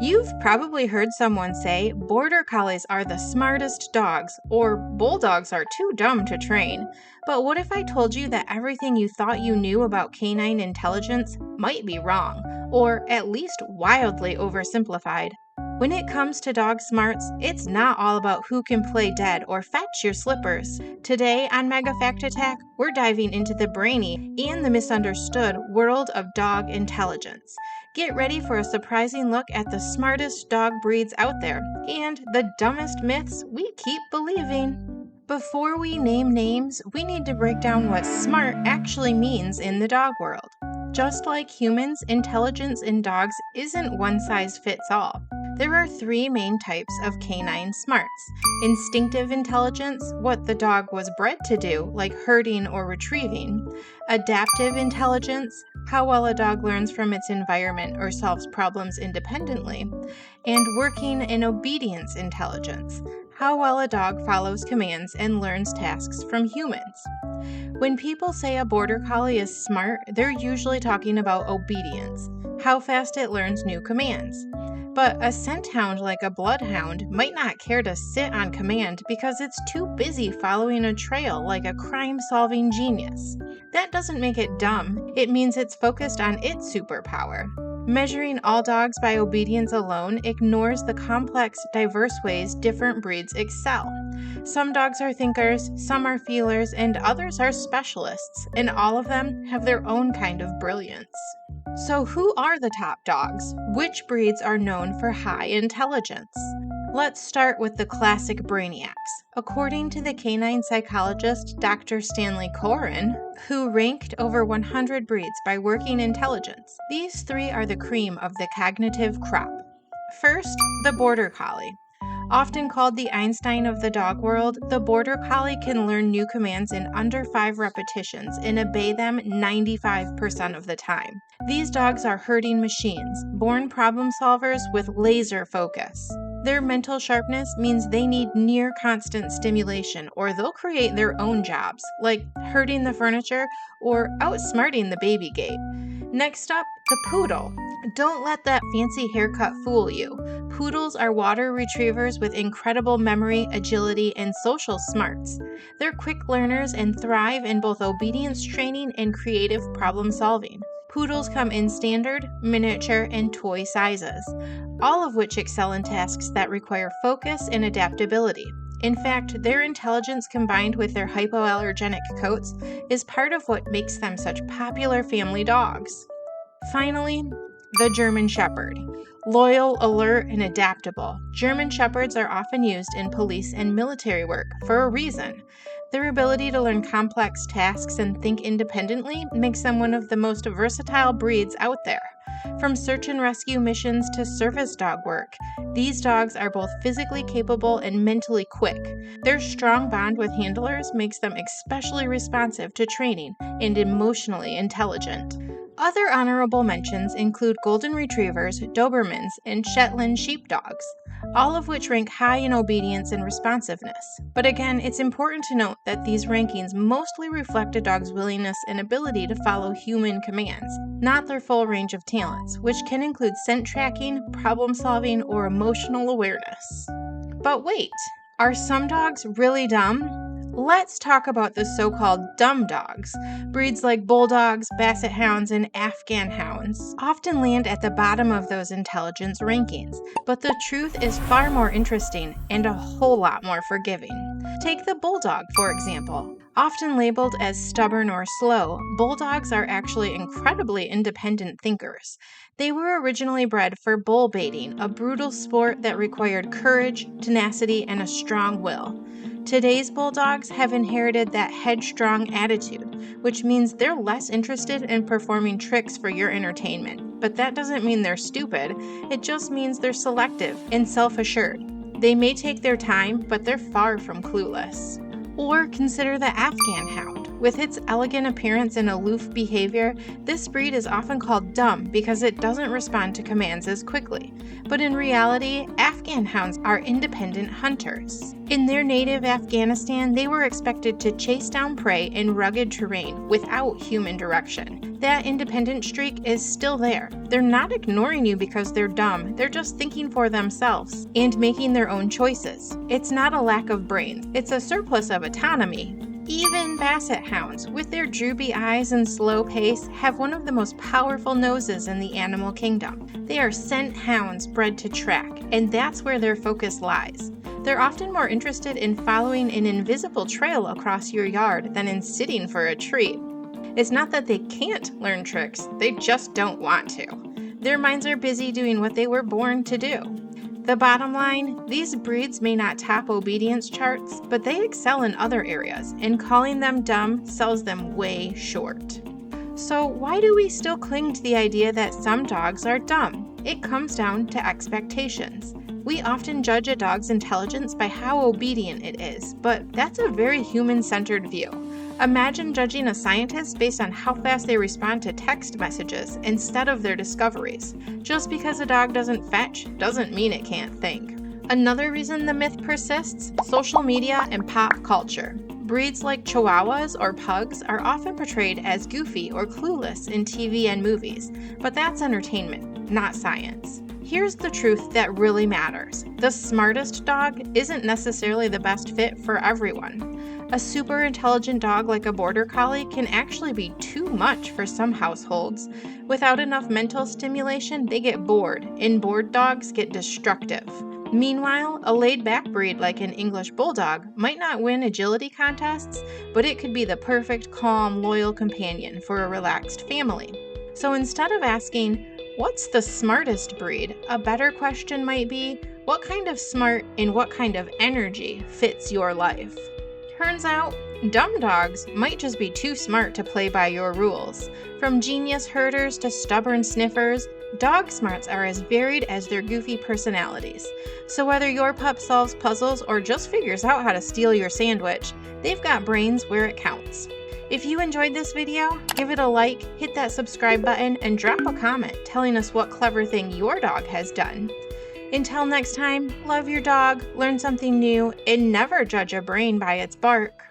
You've probably heard someone say Border Collies are the smartest dogs, or Bulldogs are too dumb to train. But what if I told you that everything you thought you knew about canine intelligence might be wrong, or at least wildly oversimplified? When it comes to dog smarts, it's not all about who can play dead or fetch your slippers. Today on Mega Fact Attack, we're diving into the brainy and the misunderstood world of dog intelligence. Get ready for a surprising look at the smartest dog breeds out there and the dumbest myths we keep believing. Before we name names, we need to break down what smart actually means in the dog world. Just like humans, intelligence in dogs isn't one size fits all. There are three main types of canine smarts: instinctive intelligence, what the dog was bred to do, like herding or retrieving; adaptive intelligence, how well a dog learns from its environment or solves problems independently; and working and obedience intelligence, how well a dog follows commands and learns tasks from humans. When people say a Border Collie is smart, they're usually talking about obedience, how fast it learns new commands. But a scent hound like a bloodhound might not care to sit on command because it's too busy following a trail like a crime-solving genius. That doesn't make it dumb, it means it's focused on its superpower. Measuring all dogs by obedience alone ignores the complex, diverse ways different breeds excel. Some dogs are thinkers, some are feelers, and others are specialists, and all of them have their own kind of brilliance. So who are the top dogs? Which breeds are known for high intelligence? Let's start with the classic brainiacs. According to the canine psychologist Dr. Stanley Coren, who ranked over 100 breeds by working intelligence, these three are the cream of the cognitive crop. First, the Border Collie. Often called the Einstein of the dog world, the Border Collie can learn new commands in under 5 repetitions and obey them 95% of the time. These dogs are herding machines, born problem solvers with laser focus. Their mental sharpness means they need near constant stimulation, or they'll create their own jobs, like herding the furniture or outsmarting the baby gate. Next up, the Poodle. Don't let that fancy haircut fool you. Poodles are water retrievers with incredible memory, agility, and social smarts. They're quick learners and thrive in both obedience training and creative problem solving. Poodles come in standard, miniature, and toy sizes, all of which excel in tasks that require focus and adaptability. In fact, their intelligence combined with their hypoallergenic coats is part of what makes them such popular family dogs. Finally, the German Shepherd. Loyal, alert, and adaptable, German Shepherds are often used in police and military work for a reason. Their ability to learn complex tasks and think independently makes them one of the most versatile breeds out there. From search and rescue missions to service dog work, these dogs are both physically capable and mentally quick. Their strong bond with handlers makes them especially responsive to training and emotionally intelligent. Other honorable mentions include Golden Retrievers, Dobermans, and Shetland Sheepdogs, all of which rank high in obedience and responsiveness. But again, it's important to note that these rankings mostly reflect a dog's willingness and ability to follow human commands, not their full range of talents, which can include scent tracking, problem solving, or emotional awareness. But wait, are some dogs really dumb? Let's talk about the so-called dumb dogs. Breeds like Bulldogs, Basset Hounds, and Afghan Hounds often land at the bottom of those intelligence rankings, but the truth is far more interesting and a whole lot more forgiving. Take the Bulldog, for example. Often labeled as stubborn or slow, Bulldogs are actually incredibly independent thinkers. They were originally bred for bull baiting, a brutal sport that required courage, tenacity, and a strong will. Today's Bulldogs have inherited that headstrong attitude, which means they're less interested in performing tricks for your entertainment. But that doesn't mean they're stupid, it just means they're selective and self-assured. They may take their time, but they're far from clueless. Or consider the Afghan Hound. With its elegant appearance and aloof behavior, this breed is often called dumb because it doesn't respond to commands as quickly. But in reality, Afghan Hounds are independent hunters. In their native Afghanistan, they were expected to chase down prey in rugged terrain without human direction. That independent streak is still there. They're not ignoring you because they're dumb, they're just thinking for themselves and making their own choices. It's not a lack of brains, it's a surplus of autonomy. Even Basset Hounds, with their droopy eyes and slow pace, have one of the most powerful noses in the animal kingdom. They are scent hounds bred to track, and that's where their focus lies. They're often more interested in following an invisible trail across your yard than in sitting for a treat. It's not that they can't learn tricks, they just don't want to. Their minds are busy doing what they were born to do. The bottom line, these breeds may not top obedience charts, but they excel in other areas, and calling them dumb sells them way short. So why do we still cling to the idea that some dogs are dumb? It comes down to expectations. We often judge a dog's intelligence by how obedient it is, but that's a very human-centered view. Imagine judging a scientist based on how fast they respond to text messages instead of their discoveries. Just because a dog doesn't fetch doesn't mean it can't think. Another reason the myth persists: social media and pop culture. Breeds like Chihuahuas or Pugs are often portrayed as goofy or clueless in TV and movies, but that's entertainment, not science. Here's the truth that really matters. The smartest dog isn't necessarily the best fit for everyone. A super intelligent dog like a Border Collie can actually be too much for some households. Without enough mental stimulation, they get bored, and bored dogs get destructive. Meanwhile, a laid-back breed like an English Bulldog might not win agility contests, but it could be the perfect, calm, loyal companion for a relaxed family. So instead of asking, "What's the smartest breed?" a better question might be, "What kind of smart and what kind of energy fits your life?" Turns out, dumb dogs might just be too smart to play by your rules. From genius herders to stubborn sniffers, dog smarts are as varied as their goofy personalities. So whether your pup solves puzzles or just figures out how to steal your sandwich, they've got brains where it counts. If you enjoyed this video, give it a like, hit that subscribe button, and drop a comment telling us what clever thing your dog has done. Until next time, love your dog, learn something new, and never judge a brain by its bark.